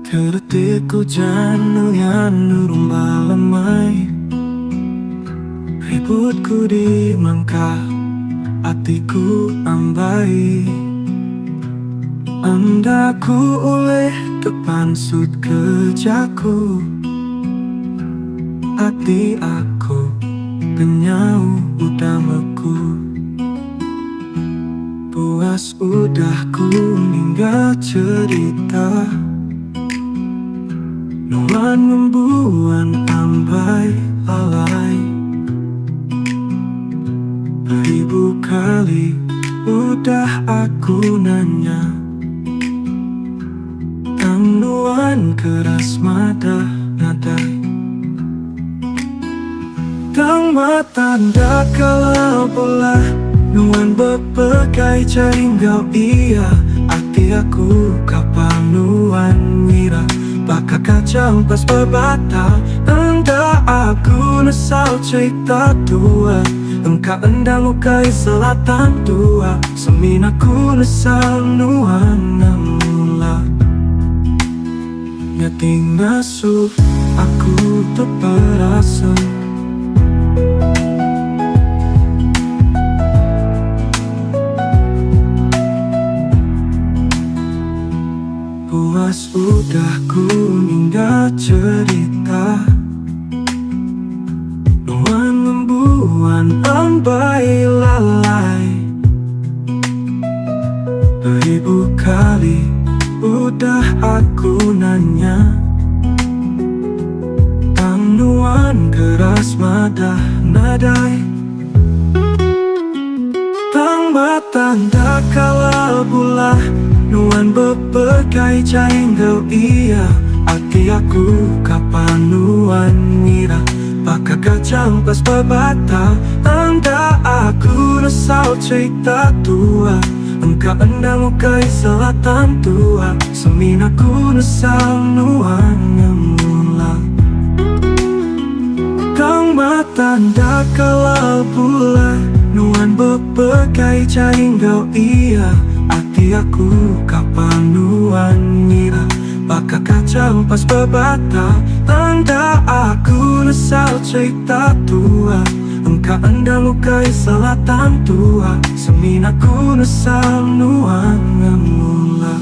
Ketika hujan yang malamai, ributku di mangkah, hatiku ambai. Andaku oleh depan sud kejaku, hati aku kenyau utamaku. Puas udah ku ninggal cerita, nuan membuan ambai lalai. Beribu kali udah aku nanya, tang nuan keras mata nadai. Tang mata ndak kalau bola, nuan berpekai caringgau iya. Hati aku kapan nuan ngira, bakal kacang pas berbata. Entah aku nesal cerita tua, engkau endang ukai selatan tua. Semin aku nesal nuan namula, nyating nasuh aku terperasa. Puas udah ku ninggal cerita, nuan membuan ambai lalai. Beribu kali udah aku nanya, tang nuan keras madah nadai. Tang mata ndak kalah bulah, nuan berpekai caringgau iya. Hati aku kapan nuan ngira, bakal kacang pas berbata. Anda aku nesal cerita tua, engkau endang ukai selatan tua. Semin aku nesal nuan ngemula, kang mata ndak kalah pula, nuan berpekai caringgau iya. Hati aku kapan nuan ngira, bakal kacang pas berbata. Tanda aku nesal cerita tua, engkau endang ukai selatan tua. Semin aku nesal nuan ngemula.